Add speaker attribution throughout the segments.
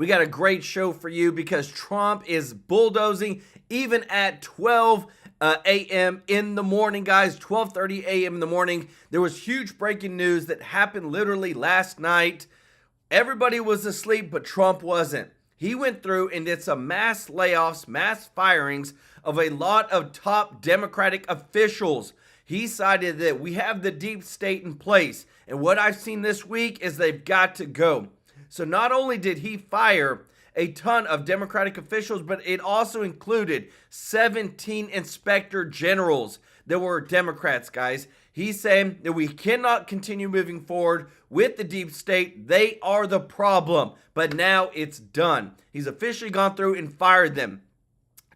Speaker 1: We got a great show for you because Trump is bulldozing even at 12 a.m. in the morning, guys. 12:30 a.m. in the morning. There was huge breaking news that happened literally last night. Everybody was asleep, but Trump wasn't. He went through and did some mass layoffs, mass firings of a lot of top Democratic officials. He cited that we have the deep state in place, and what I've seen this week is they've got to go. So not only did he fire a ton of Democratic officials, but it also included 17 inspector generals that were Democrats, guys. He's saying that we cannot continue moving forward with the deep state. They are the problem, but now it's done. He's officially gone through and fired them.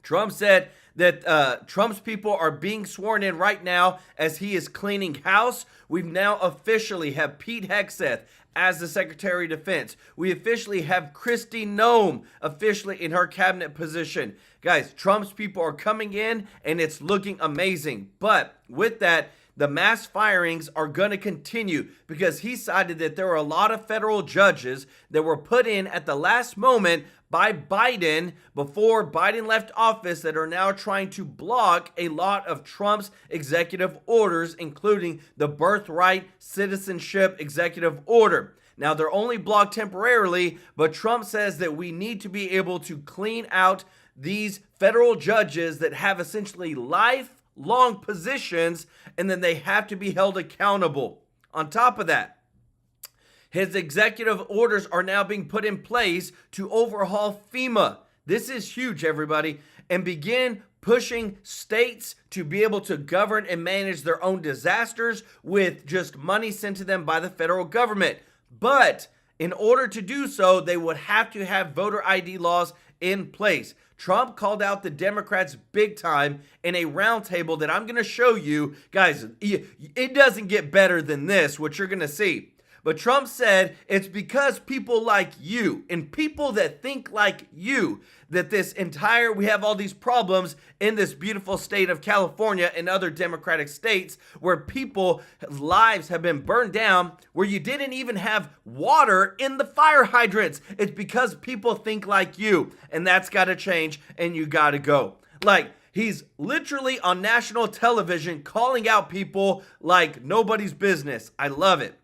Speaker 1: Trump said that Trump's people are being sworn in right now as he is cleaning house. We've now officially have Pete Hegseth as the Secretary of Defense. We officially have Kristi Noem officially in her cabinet position. Guys, Trump's people are coming in and it's looking amazing. But with that, the mass firings are going to continue because he cited that there were a lot of federal judges that were put in at the last moment by Biden before Biden left office that are now trying to block a lot of Trump's executive orders, including the Birthright Citizenship executive order. Now, they're only blocked temporarily, but Trump says that we need to be able to clean out these federal judges that have essentially lifelong positions, and then they have to be held accountable. On top of that, his executive orders are now being put in place to overhaul FEMA. This is huge, everybody, and begin pushing states to be able to govern and manage their own disasters with just money sent to them by the federal government. But in order to do so, they would have to have voter ID laws in place. Trump called out the Democrats big time in a roundtable that I'm going to show you. Guys, it doesn't get better than this, what you're going to see. But Trump said it's because people like you and people that think like you that we have all these problems in this beautiful state of California and other Democratic states where people's lives have been burned down, where you didn't even have water in the fire hydrants. It's because people think like you, and that's got to change, and you got to go. Like, he's literally on national television calling out people like nobody's business. I love it.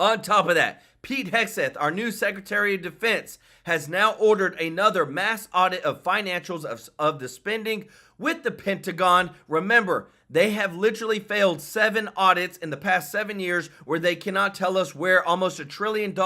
Speaker 1: On top of that, Pete Hegseth, our new Secretary of Defense, has now ordered another mass audit of financials of the spending with the Pentagon. Remember, they have literally failed 7 audits in the past 7 years where they cannot tell us where almost $1 trillion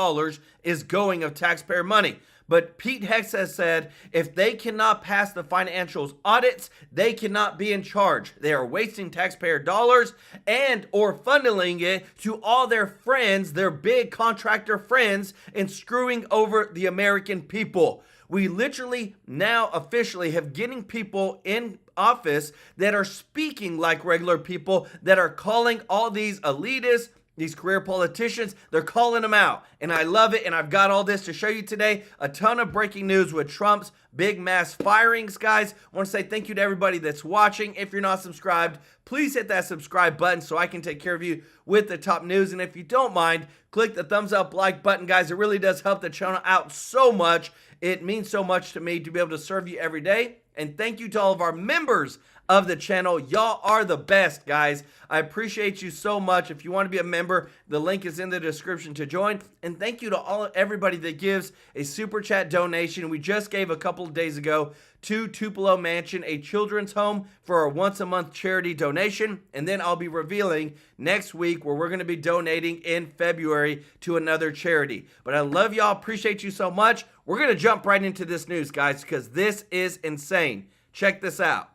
Speaker 1: is going of taxpayer money. But Pete Hegseth said if they cannot pass the financials audits, they cannot be in charge. They are wasting taxpayer dollars and or funneling it to all their friends, their big contractor friends, and screwing over the American people. We literally now officially have getting people in office that are speaking like regular people, that are calling all these elitists, these career politicians, they're calling them out. And I love it. And I've got all this to show you today. A ton of breaking news with Trump's big mass firings, guys. I want to say thank you to everybody that's watching. If you're not subscribed, please hit that subscribe button so I can take care of you with the top news. And if you don't mind, click the thumbs up like button, guys. It really does help the channel out so much. It means so much to me to be able to serve you every day. And thank you to all of our members of the channel. Y'all are the best, guys. I appreciate you so much. If you want to be a member, the link is in the description to join. And thank you to everybody that gives a super chat donation. We just gave a couple of days ago to Tupelo Mansion, a children's home, for a once-a-month charity donation. And then I'll be revealing next week where we're going to be donating in February to another charity. But I love y'all. Appreciate you so much. We're going to jump right into this news, guys, because this is insane. Check this out.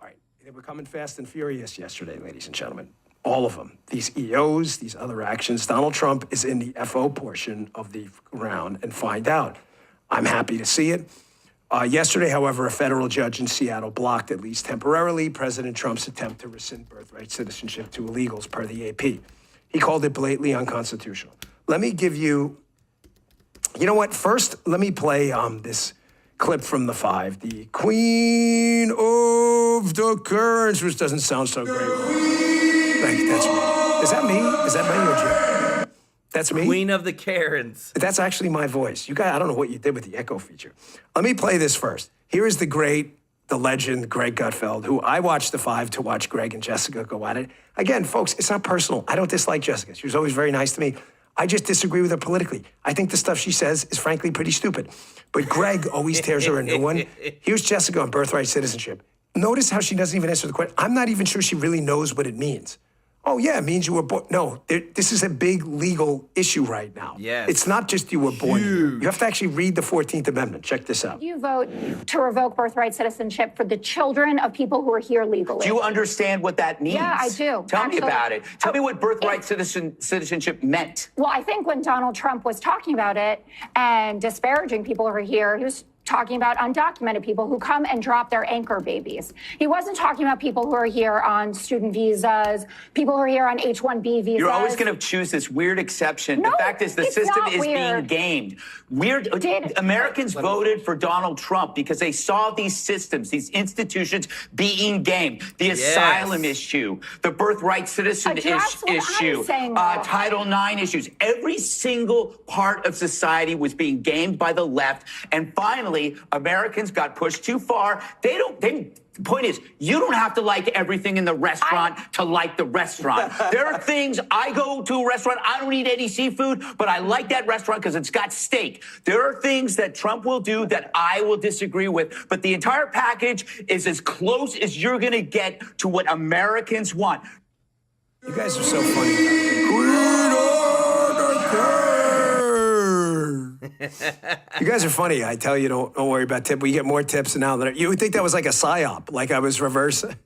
Speaker 2: All right. They were coming fast and furious yesterday, ladies and gentlemen. All of them. These EOs, these other actions. Donald Trump is in the FO portion of the round and find out. I'm happy to see it. Yesterday, however, a federal judge in Seattle blocked, at least temporarily, President Trump's attempt to rescind birthright citizenship to illegals per the AP. He called it blatantly unconstitutional. Let me give you, you know what? First, let me play this clip from the 5, the Queen of the Currents, which doesn't sound so great. Like, that's me. Is that me? Is that me or Jim? That's me?
Speaker 1: Queen of the Karens.
Speaker 2: That's actually my voice. You guys, I don't know what you did with the echo feature. Let me play this first. Here is the great, the legend, Greg Gutfeld, who I watched the 5 to watch Greg and Jessica go at it. Again, folks, it's not personal. I don't dislike Jessica. She was always very nice to me. I just disagree with her politically. I think the stuff she says is frankly pretty stupid. But Greg always tears her a new one. Here's Jessica on Birthright Citizenship. Notice how she doesn't even answer the question. I'm not even sure she really knows what it means. Oh, yeah, it means you were born. No, this is a big legal issue right now.
Speaker 1: Yes.
Speaker 2: It's not just you were born here. You have to actually read the 14th Amendment. Check this out.
Speaker 3: You vote to revoke birthright citizenship for the children of people who are here legally.
Speaker 4: Do you understand what that means?
Speaker 3: Yeah, I do.
Speaker 4: Tell me about it. Tell me what birthright citizenship meant.
Speaker 3: Well, I think when Donald Trump was talking about it and disparaging people over here, he was talking about undocumented people who come and drop their anchor babies. He wasn't talking about people who are here on student visas, people who are here on H-1B visas.
Speaker 4: You're always going to choose this weird exception.
Speaker 3: No,
Speaker 4: the fact is the
Speaker 3: it's
Speaker 4: system
Speaker 3: not
Speaker 4: is
Speaker 3: weird.
Speaker 4: being gamed. Americans voted for Donald Trump because they saw these systems, these institutions being gamed. The asylum issue, the birthright citizen issue, Title IX issues. Every single part of society was being gamed by the left. And finally, Americans got pushed too far. The point is, you don't have to like everything in the restaurant to like the restaurant. There are things, I go to a restaurant, I don't eat any seafood, but I like that restaurant because it's got steak. There are things that Trump will do that I will disagree with, but the entire package is as close as you're going to get to what Americans want.
Speaker 2: You guys are so funny. You guys are funny. I tell you, don't worry about tips. We get more tips now. You would think that was like a psyop, like I was reversing.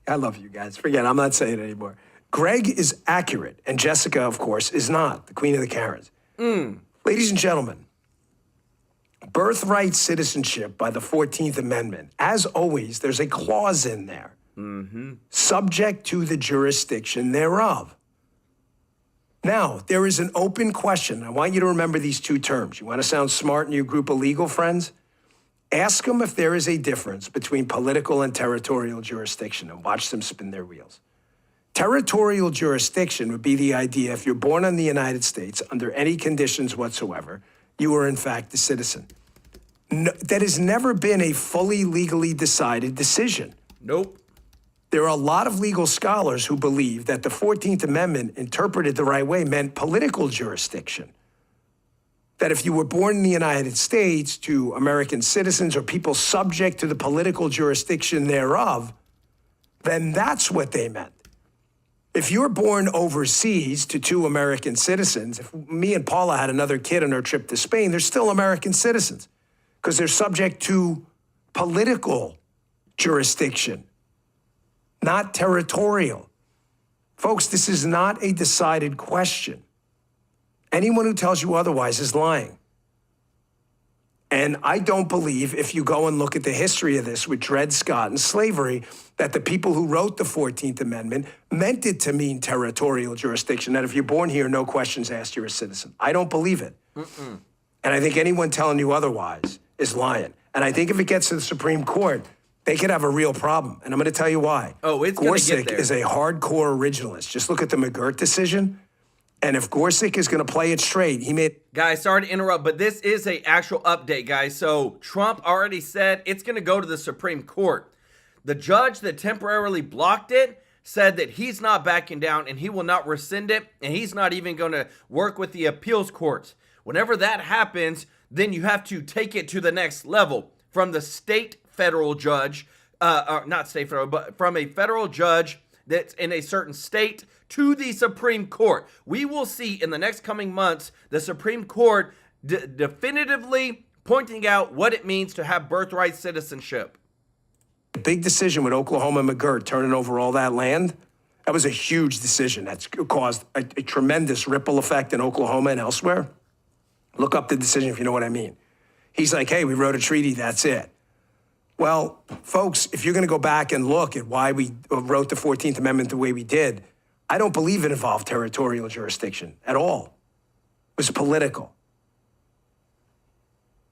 Speaker 2: I love you guys. Forget it. I'm not saying it anymore. Greg is accurate, and Jessica, of course, is not. The Queen of the Karens. Ladies and gentlemen, birthright citizenship by the 14th Amendment. As always, there's a clause in there. Subject to the jurisdiction thereof. Now, there is an open question. I want you to remember these two terms. You want to sound smart in your group of legal friends? Ask them if there is a difference between political and territorial jurisdiction and watch them spin their wheels. Territorial jurisdiction would be the idea if you're born in the United States under any conditions whatsoever, you are in fact a citizen. No, that has never been a fully legally decided decision.
Speaker 1: Nope.
Speaker 2: There are a lot of legal scholars who believe that the 14th Amendment, interpreted the right way, meant political jurisdiction. That if you were born in the United States to American citizens or people subject to the political jurisdiction thereof, then that's what they meant. If you're born overseas to 2 American citizens, if me and Paula had another kid on our trip to Spain, they're still American citizens because they're subject to political jurisdiction, not territorial. Folks, this is not a decided question. Anyone who tells you otherwise is lying. And I don't believe, if you go and look at the history of this with Dred Scott and slavery, that the people who wrote the 14th Amendment meant it to mean territorial jurisdiction, that if you're born here, no questions asked, you're a citizen. I don't believe it. And I think anyone telling you otherwise is lying. And I think if it gets to the Supreme Court, they could have a real problem. And I'm going to tell you why.
Speaker 1: Oh, it's going to get there.
Speaker 2: Gorsuch is a hardcore originalist. Just look at the McGirt decision. And if Gorsuch is going to play it straight, he made...
Speaker 1: Guys, sorry to interrupt, but this is a actual update, guys. So Trump already said it's going to go to the Supreme Court. The judge that temporarily blocked it said that he's not backing down and he will not rescind it. And he's not even going to work with the appeals courts. Whenever that happens, then you have to take it to the next level from the state federal judge, not state federal, but from a federal judge that's in a certain state to the Supreme Court. We will see in the next coming months the Supreme Court definitively pointing out what it means to have birthright citizenship.
Speaker 2: Big decision with Oklahoma McGirt turning over all that land. That was a huge decision that's caused a tremendous ripple effect in Oklahoma and elsewhere. Look up the decision if you know what I mean. He's like, hey, we wrote a treaty, that's it. Well, folks, if you're going to go back and look at why we wrote the 14th Amendment the way we did, I don't believe it involved territorial jurisdiction at all. It was political.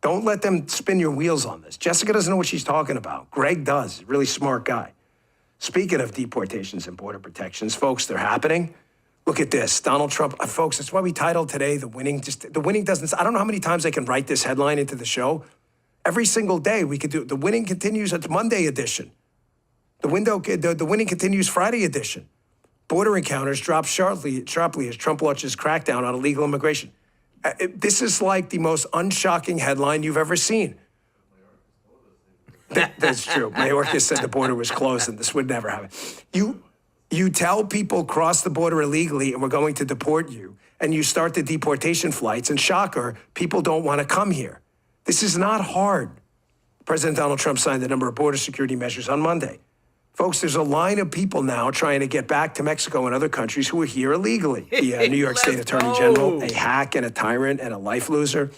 Speaker 2: Don't let them spin your wheels on this. Jessica doesn't know what she's talking about. Greg does. Really smart guy. Speaking of deportations and border protections, folks, they're happening. Look at this, Donald Trump, folks, that's why we titled today, The Winning doesn't, I don't know how many times I can write this headline into the show. Every single day we could do, The Winning continues at the Monday edition. The Winning continues Friday edition. Border encounters drop sharply as Trump launches crackdown on illegal immigration. This is like the most unshocking headline you've ever seen. That's true. Mayorkas said the border was closed and this would never happen. You tell people cross the border illegally and we're going to deport you, and you start the deportation flights, and shocker, people don't want to come here. This is not hard. President Donald Trump signed a number of border security measures on Monday. Folks, there's a line of people now trying to get back to Mexico and other countries who are here illegally. The New York State Attorney General, a hack and a tyrant and a life loser.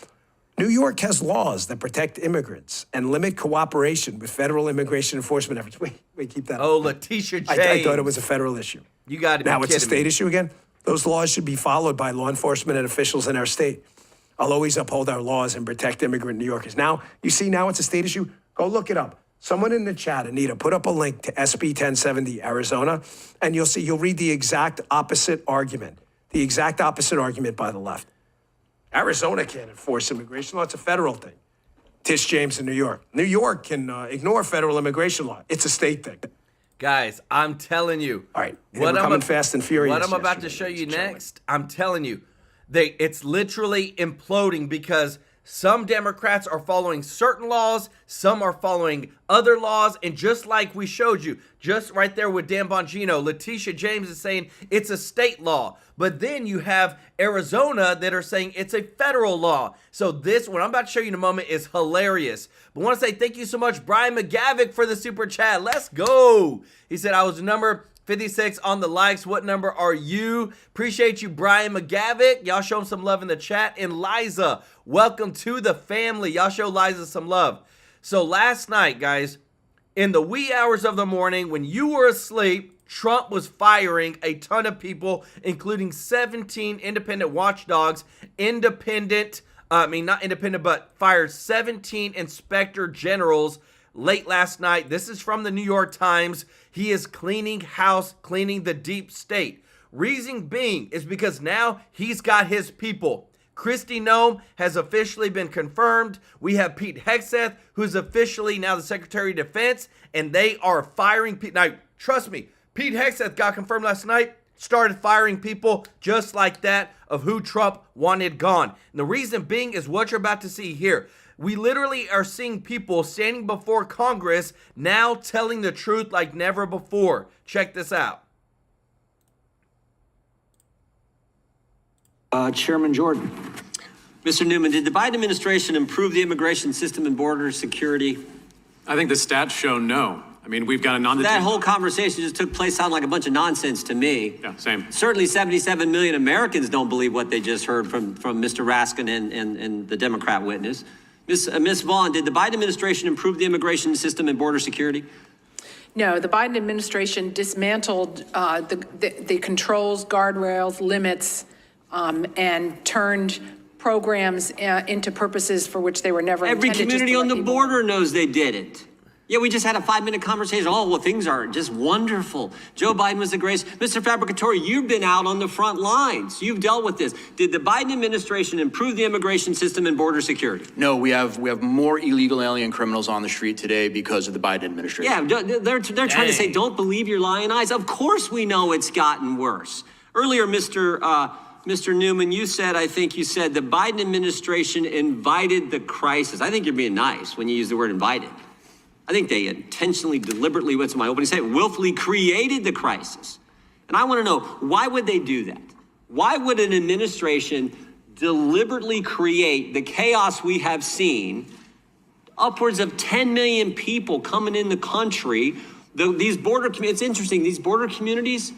Speaker 2: New York has laws that protect immigrants and limit cooperation with federal immigration enforcement efforts. Wait, keep that.
Speaker 1: Oh, Letitia James.
Speaker 2: I thought it was a federal issue.
Speaker 1: You got to be
Speaker 2: Now it's a state
Speaker 1: me.
Speaker 2: issue again? Those laws should be followed by law enforcement and officials in our state. I'll always uphold our laws and protect immigrant New Yorkers. Now, you see, now it's a state issue? Go look it up. Someone in the chat, Anita, put up a link to SB 1070 Arizona, and you'll read the exact opposite argument. The exact opposite argument by the left. Arizona can't enforce immigration law. It's a federal thing. Tish James in New York. New York can ignore federal immigration law. It's a state thing.
Speaker 1: Guys, I'm telling you.
Speaker 2: All right. What I'm coming fast and furious.
Speaker 1: What I'm about to show you next, I'm telling you, it's literally imploding because some Democrats are following certain laws, some are following other laws, and just like we showed you, just right there with Dan Bongino, Letitia James is saying it's a state law. But then you have Arizona that are saying it's a federal law. So this, what I'm about to show you in a moment, is hilarious. But I want to say thank you so much, Brian McGavick, for the super chat. Let's go. He said, I was number 56 on the likes. What number are you? Appreciate you, Brian McGavick. Y'all show him some love in the chat. And Liza, welcome to the family. Y'all show Liza some love. So last night, guys, in the wee hours of the morning, when you were asleep, Trump was firing a ton of people, including 17 independent watchdogs, fired 17 inspector generals late last night. This is from the New York Times. He is cleaning house, cleaning the deep state. Reason being is because now he's got his people. Kristi Noem has officially been confirmed. We have Pete Hegseth, who's officially now the Secretary of Defense, and they are firing people. Now, trust me, Pete Hegseth got confirmed last night, started firing people just like that of who Trump wanted gone. And the reason being is what you're about to see here. We literally are seeing people standing before Congress now telling the truth like never before. Check this out.
Speaker 5: Chairman Jordan. Mr. Newman, did the Biden administration improve the immigration system and border security?
Speaker 6: I think the stats show no. I mean, we've got a
Speaker 5: That whole conversation just took place sounded like a bunch of nonsense to me.
Speaker 6: Yeah, same.
Speaker 5: Certainly 77 million Americans don't believe what they just heard from Mr. Raskin and the Democrat witness. Ms. Vaughn, did the Biden administration improve the immigration system and border security?
Speaker 7: No, the Biden administration dismantled the controls, guardrails, limits, and turned programs into purposes for which they were never intended.
Speaker 5: Every community on the border knows they did it. Yeah, we just had a 5-minute conversation. Oh, well, things are just wonderful. Joe Biden was the greatest. Mr. Fabricatore, you've been out on the front lines. You've dealt with this. Did the Biden administration improve the immigration system and border security?
Speaker 8: No, we have more illegal alien criminals on the street today because of the Biden administration.
Speaker 5: Yeah, they're trying to say, don't believe your lying eyes. Of course we know it's gotten worse. Earlier, Mr. Newman, you said the Biden administration invited the crisis. I think you're being nice when you use the word invited. I think they intentionally, deliberately, what's my opening statement, willfully created the crisis. And I want to know, why would they do that? Why would an administration deliberately create the chaos we have seen? Upwards of 10 million people coming in the country. These border communities, it's interesting, these border communities,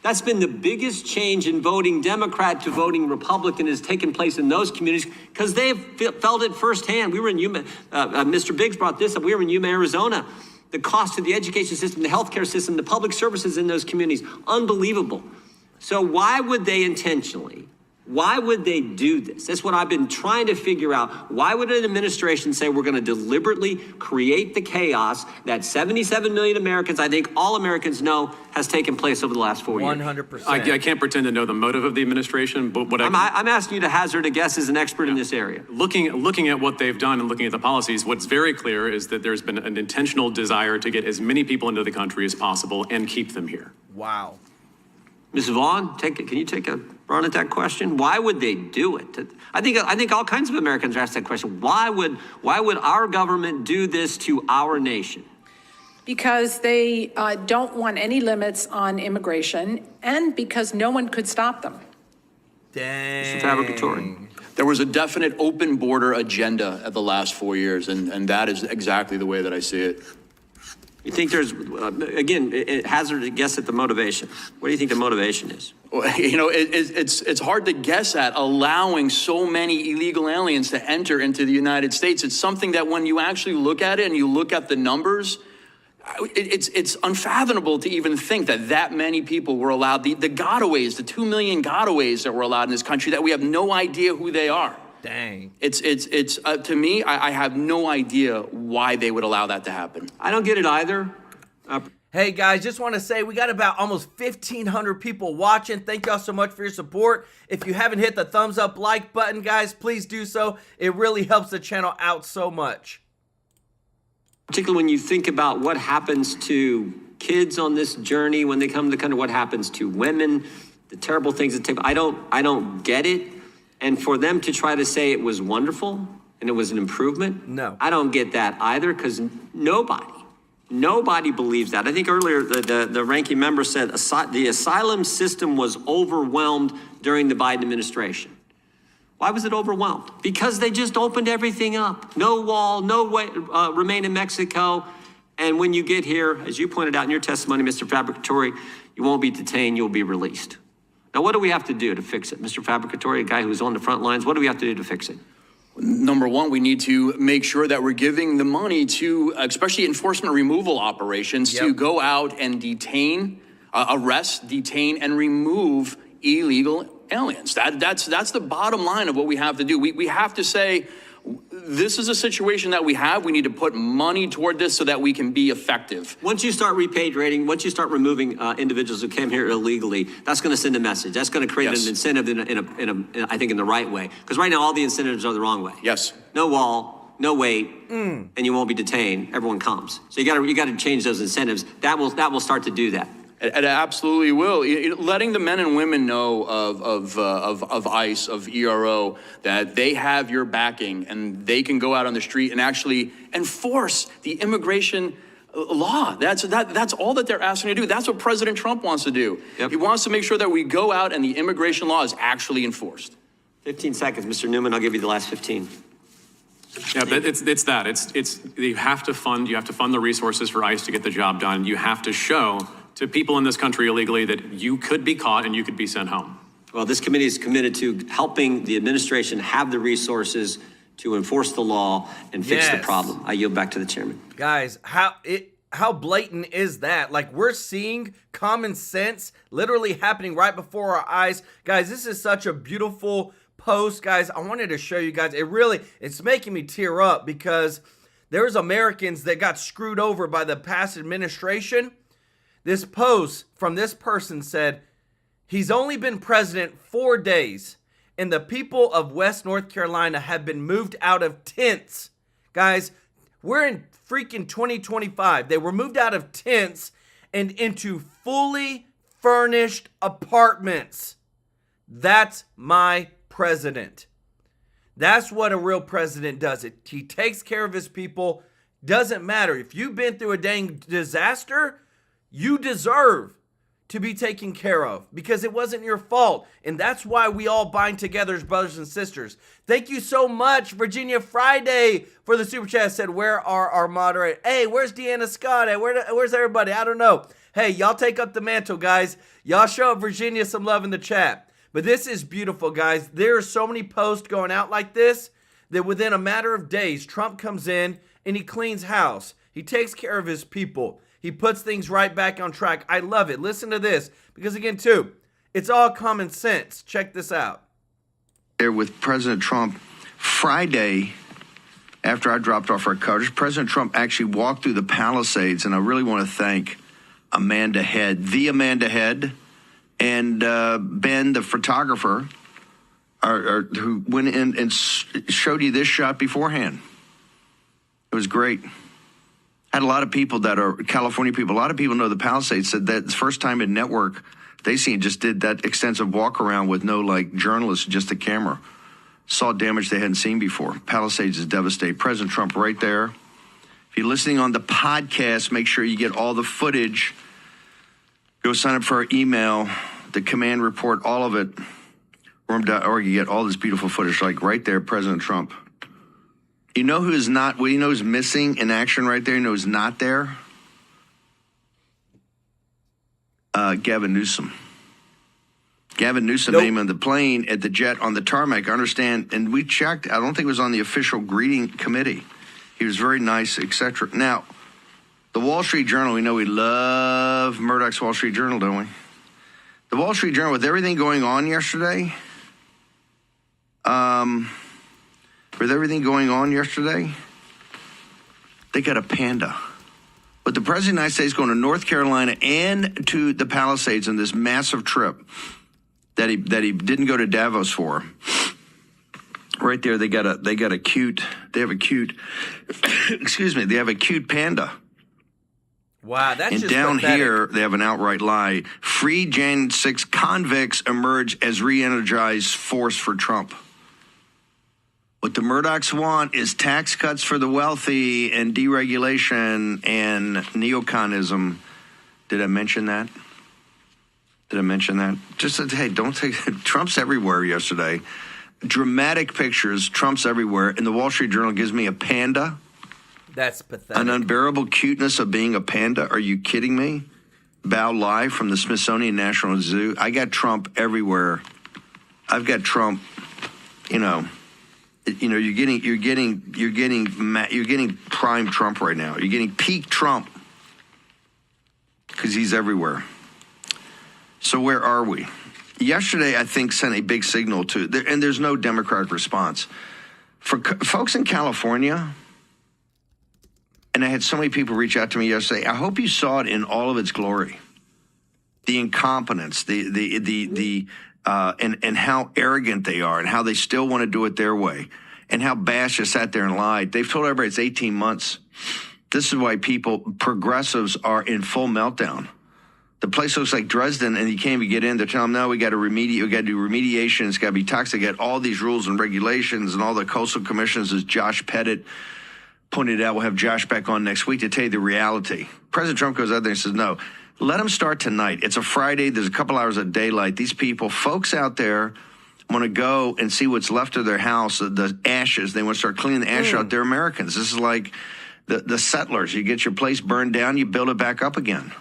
Speaker 5: that's been the biggest change in voting Democrat to voting Republican has taken place in those communities because they've felt it firsthand. We were in Yuma, Mr. Biggs brought this up. We were in Yuma, Arizona. The cost of the education system, the healthcare system, the public services in those communities, unbelievable. So why would they intentionally Why would they do this? That's what I've been trying to figure out. Why would an administration say we're going to deliberately create the chaos that 77 million Americans, I think all Americans know, has taken place over the last 4 years?
Speaker 1: 100%.
Speaker 6: I can't pretend to know the motive of the administration, but what
Speaker 5: I'm asking you to hazard a guess as an expert in this area.
Speaker 6: looking at what they've done and looking at the policies, what's very clear is that there's been an intentional desire to get as many people into the country as possible and keep them here.
Speaker 1: Wow.
Speaker 5: Ms. Vaughn, can you take a run at that question? Why would they do it? I think all kinds of Americans ask that question. Why would our government do this to our nation?
Speaker 7: Because they don't want any limits on immigration, and because no one could stop them.
Speaker 1: Dang.
Speaker 5: Mr. Fabricatore.
Speaker 8: There was a definite open border agenda at the last 4 years, and that is exactly the way that I see it.
Speaker 5: You think there's, again, hazard a guess at the motivation. What do you think the motivation is?
Speaker 8: Well, you know, it's hard to guess at allowing so many illegal aliens to enter into the United States. It's something that when you actually look at it and you look at the numbers, it's unfathomable to even think that many people were allowed. The gotaways, the 2 million gotaways that were allowed in this country, that we have no idea who they are.
Speaker 1: Dang.
Speaker 8: It's to me, I have no idea why they would allow that to happen.
Speaker 5: I don't get it either.
Speaker 1: Hey guys, just want to say we got about almost 1,500 people watching. Thank y'all so much for your support. If you haven't hit the thumbs up like button, guys, please do so. It really helps the channel out so much.
Speaker 5: Particularly when you think about what happens to kids on this journey when they come to the country, what happens to women, the terrible things that take. I don't get it. And for them to try to say it was wonderful and it was an improvement,
Speaker 1: no,
Speaker 5: I don't get that either, because nobody believes that. I think earlier the ranking member said the asylum system was overwhelmed during the Biden administration. Why was it overwhelmed? Because they just opened everything up. No wall, no way, remain in Mexico. And when you get here, as you pointed out in your testimony, Mr. Fabricatore, you won't be detained, you'll be released. Now, what do we have to do to fix it? Mr. Fabricatore, a guy who's on the front lines, what do we have to do to fix it?
Speaker 8: Number one, we need to make sure that we're giving the money to, especially enforcement removal operations, to go out and detain, arrest, detain, and remove illegal aliens. That's the bottom line of what we have to do. We have to say, this is a situation that we have. We need to put money toward this so that we can be effective.
Speaker 5: Once you start repatriating, once you start removing individuals who came here illegally, that's going to send a message. That's going to create an incentive I think in the right way. Because right now all the incentives are the wrong way.
Speaker 8: Yes.
Speaker 5: No wall, no wait, and you won't be detained. Everyone comes. So you got to change those incentives. That will start to do that.
Speaker 8: It absolutely will. Letting the men and women know of ICE, of ERO, that they have your backing and they can go out on the street and actually enforce the immigration law. That's all that they're asking to do. That's what President Trump wants to do. Yep. He wants to make sure that we go out and the immigration law is actually enforced.
Speaker 5: 15 seconds, Mr. Newman. I'll give you the last 15.
Speaker 6: Yeah, but it's you have to fund the resources for ICE to get the job done. You have to show to people in this country illegally that you could be caught and you could be sent home.
Speaker 5: Well, this committee is committed to helping the administration have the resources to enforce the law and fix the problem. I yield back to the chairman.
Speaker 1: Guys, how blatant is that? Like, we're seeing common sense literally happening right before our eyes. Guys, this is such a beautiful post, guys. I wanted to show you guys. It's making me tear up because there's Americans that got screwed over by the past administration. This post from this person said, he's only been president 4 days, and the people of West North Carolina have been moved out of tents. Guys, we're in freaking 2025. They were moved out of tents and into fully furnished apartments. That's my president. That's what a real president does. He takes care of his people. Doesn't matter. If you've been through a dang disaster, you deserve to be taken care of because it wasn't your fault. And that's why we all bind together as brothers and sisters. Thank you so much, Virginia Friday, for the super chat. Said, where are our moderators? Hey, where's Deanna Scott at? Where's everybody? I don't know. Hey, y'all take up the mantle, guys. Y'all show Virginia some love in the chat. But this is beautiful, guys. There are so many posts going out like this that within a matter of days, Trump comes in and he cleans house. He takes care of his people. He puts things right back on track. I love it. Listen to this. Because again, too, it's all common sense. Check this out.
Speaker 9: there with President Trump Friday. After I dropped off our coverage, President Trump actually walked through the Palisades, and I really want to thank Amanda Head, and Ben, the photographer, who went in and showed you this shot beforehand. It was great. Had a lot of people that are California people. A lot of people know the Palisades. Said that the first time in network they seen just did that extensive walk around with no journalists, just a camera. Saw damage they hadn't seen before. Palisades is devastated. President Trump right there. If you're listening on the podcast, make sure you get all the footage. Go sign up for our email, the command report, all of it. Worm.org, you get all this beautiful footage, right there, President Trump. You know who is not, well, you know who's missing in action right there? You know who's not there? Gavin Newsom. Gavin Newsom named on the plane at the jet on the tarmac. I understand, and we checked. I don't think it was on the official greeting committee. He was very nice, etc. Now, the Wall Street Journal, we know we love Murdoch's Wall Street Journal, don't we? The Wall Street Journal, with everything going on yesterday, they got a panda. But the President of the United States going to North Carolina and to the Palisades on this massive trip that he didn't go to Davos for. Right there, they have a cute panda.
Speaker 1: Wow, that's
Speaker 9: and
Speaker 1: just
Speaker 9: down
Speaker 1: pathetic.
Speaker 9: Here, they have an outright lie. Free Jan 6 convicts emerge as re-energized force for Trump. What the Murdochs want is tax cuts for the wealthy and deregulation and neoconism. Did I mention that? Just said, hey, don't take Trump's everywhere yesterday. Dramatic pictures, Trump's everywhere. And the Wall Street Journal gives me a panda.
Speaker 1: That's pathetic.
Speaker 9: An unbearable cuteness of being a panda. Are you kidding me? Bao live from the Smithsonian National Zoo. I got Trump everywhere. I've got Trump, you're getting prime Trump right now. You're getting peak Trump because he's everywhere. So where are we? Yesterday, I think, sent a big signal and there's no Democratic response. For folks in California, and I had so many people reach out to me yesterday, I hope you saw it in all of its glory. The incompetence, and how arrogant they are, and how they still want to do it their way, and how Bash just sat there and lied. They've told everybody it's 18 months. This is why progressives are in full meltdown. The place looks like Dresden, and you can't even get in. They're telling them, no, we got to do remediation. It's got to be toxic. Got all these rules and regulations and all the coastal commissions, as Josh Pettit pointed out. We'll have Josh back on next week to tell you the reality. President Trump goes out there and says, no, let them start tonight. It's a Friday. There's a couple hours of daylight. These people, folks out there, want to go and see what's left of their house, the ashes. They want to start cleaning the ash out. They're Americans. This is like the settlers. You get your place burned down, you build it back up again.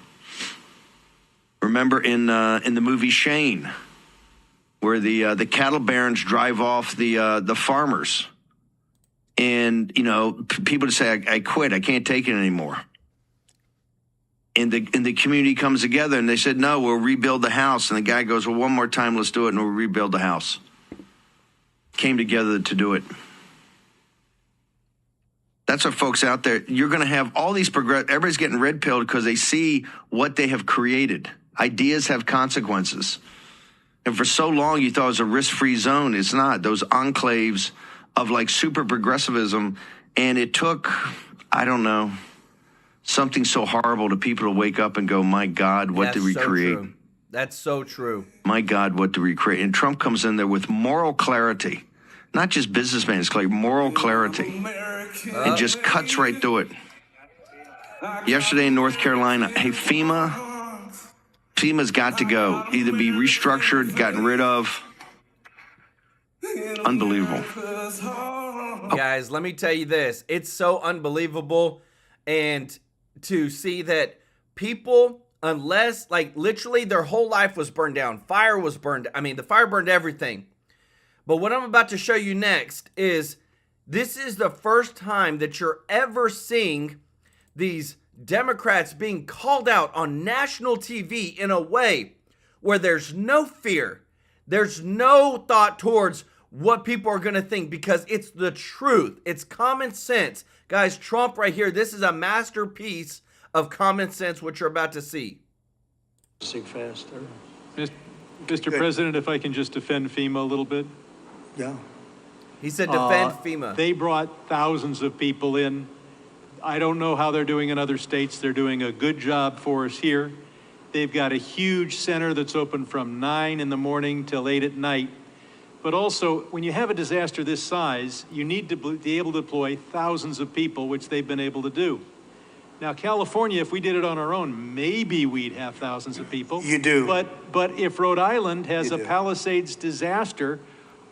Speaker 9: Remember in the movie Shane, where the cattle barons drive off the farmers, and people just say, I quit, I can't take it anymore. And the community comes together and they said, no, we'll rebuild the house. And the guy goes, well, one more time, let's do it, and we'll rebuild the house. Came together to do it. That's what folks out there, you're going to have all these everybody's getting red pilled because they see what they have created. Ideas have consequences. And for so long, you thought it was a risk-free zone. It's not. Those enclaves of super progressivism. And it took, I don't know, something so horrible to people to wake up and go, my God, what did we create?
Speaker 1: True. That's so true.
Speaker 9: My God, what did we create? And Trump comes in there with moral clarity. Not just businessman, it's like moral clarity. And just cuts right through it. Yesterday in North Carolina, hey, FEMA's got to go. Either be restructured, gotten rid of. Unbelievable.
Speaker 1: Guys, let me tell you this. It's so unbelievable. And to see that people, unless, literally their whole life was burned down. Fire was burned. The fire burned everything. But what I'm about to show you next is this is the first time that you're ever seeing these Democrats being called out on national TV in a way where there's no fear. There's no thought towards what people are going to think because it's the truth. It's common sense. Guys, Trump right here, this is a masterpiece of common sense, what you're about to see.
Speaker 10: Faster.
Speaker 11: Mr. President, if I can just defend FEMA a little bit.
Speaker 10: Yeah.
Speaker 1: He said defend FEMA.
Speaker 11: They brought thousands of people in. I don't know how they're doing in other states. They're doing a good job for us here. They've got a huge center that's open from 9 in the morning till 8 at night. But also, when you have a disaster this size, you need to be able to deploy thousands of people, which they've been able to do. Now, California, if we did it on our own, maybe we'd have thousands of people.
Speaker 10: You do.
Speaker 11: But if Rhode Island has a Palisades disaster,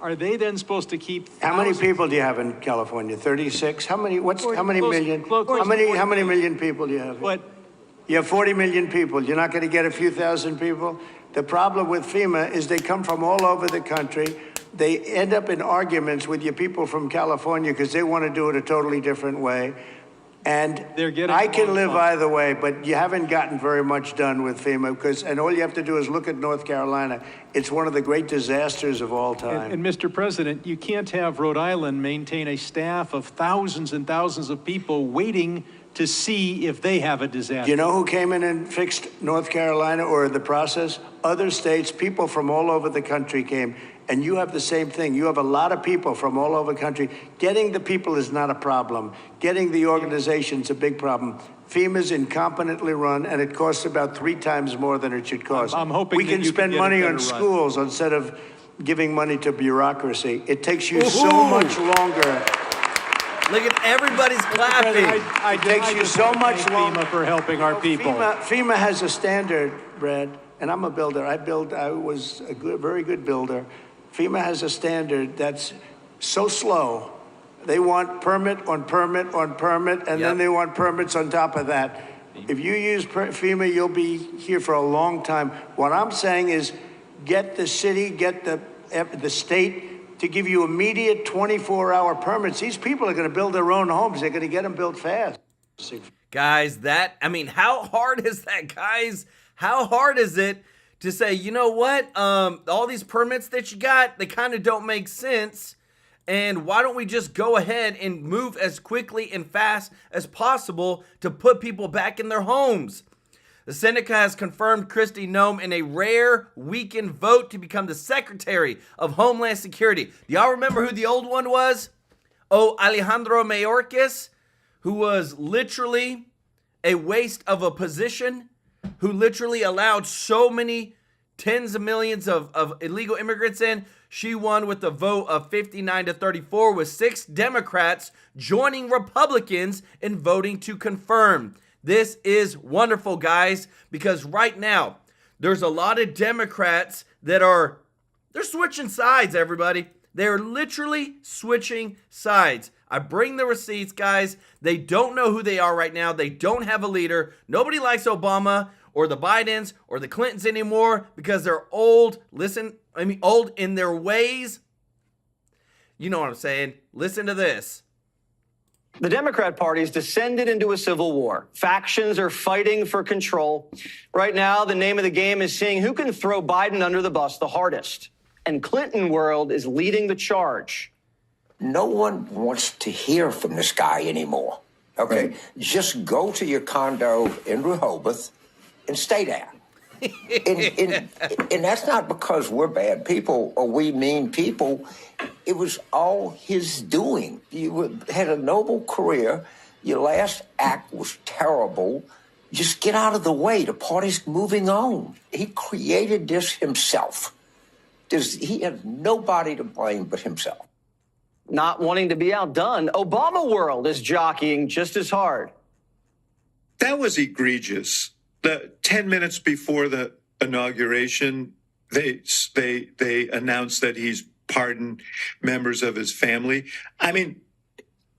Speaker 11: are they then supposed to keep thousands?
Speaker 10: How many people do you have in California? 36? How many million? How many million people do you have?
Speaker 11: But
Speaker 10: you have 40 million people. You're not going to get a few thousand people? The problem with FEMA is they come from all over the country. They end up in arguments with your people from California because they want to do it a totally different way. And I can live either way, but you haven't gotten very much done with FEMA and all you have to do is look at North Carolina. It's one of the great disasters of all time.
Speaker 11: And Mr. President, you can't have Rhode Island maintain a staff of thousands and thousands of people waiting to see if they have a disaster.
Speaker 10: You know who came in and fixed North Carolina or the process? Other states, people from all over the country came. And you have the same thing. You have a lot of people from all over the country. Getting the people is not a problem. Getting the organization's a big problem. FEMA's incompetently run, and it costs about 3 times more than it should cost.
Speaker 11: I'm hoping
Speaker 10: we can spend money on schools instead of giving money to bureaucracy. It takes you so much longer.
Speaker 1: Look at everybody's clapping.
Speaker 10: It takes you so much longer.
Speaker 11: FEMA for helping our people.
Speaker 10: FEMA has a standard, Brad, and I'm a builder. I was a very good builder. FEMA has a standard that's so slow. They want permit on permit on permit, and then they want permits on top of that. If you use FEMA, you'll be here for a long time. What I'm saying is get the city, get the state to give you immediate 24-hour permits. These people are going to build their own homes. They're going to get them built fast.
Speaker 1: Guys, how hard is that, guys? How hard is it to say, you know what, all these permits that you got, they kind of don't make sense, and why don't we just go ahead and move as quickly and fast as possible to put people back in their homes? The Senate has confirmed Kristi Noem in a rare weekend vote to become the Secretary of Homeland Security. Do y'all remember who the old one was? Oh, Alejandro Mayorkas, who was literally a waste of a position, who literally allowed so many tens of millions of illegal immigrants in. She won with a vote of 59-34, with 6 Democrats joining Republicans in voting to confirm. This is wonderful, guys, because right now there's a lot of Democrats that they're switching sides, everybody. They're literally switching sides. I bring the receipts, guys. They don't know who they are right now. They don't have a leader. Nobody likes Obama or the Bidens or the Clintons anymore because they're old. Old in their ways. You know what I'm saying. Listen to this.
Speaker 12: The Democrat Party's descended into a civil war. Factions are fighting for control. Right now, the name of the game is seeing who can throw Biden under the bus the hardest. And Clinton world is leading the charge.
Speaker 13: No one wants to hear from this guy anymore. Okay? Just go to your condo in Rehoboth and stay there. And that's not because we're bad people or we mean people. It was all his doing. You had a noble career. Your last act was terrible. Just get out of the way. The party's moving on. He created this himself. He has nobody to blame but himself.
Speaker 12: Not wanting to be outdone, Obama world is jockeying just as hard.
Speaker 14: That was egregious. 10 minutes before the inauguration, they announced that he's pardoned members of his family. I mean,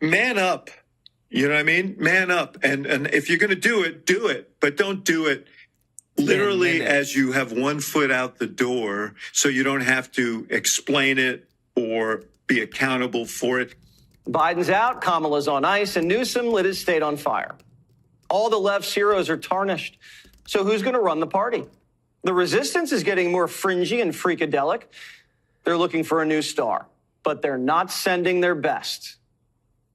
Speaker 14: man up. You know what I mean? Man up. And if you're going to do it. But don't do it literally as you have one foot out the door so you don't have to explain it or be accountable for it.
Speaker 12: Biden's out, Kamala's on ice, and Newsom lit his state on fire. All the left's heroes are tarnished. So who's going to run the party? The resistance is getting more fringy and freakadelic. They're looking for a new star. but they're not sending their best.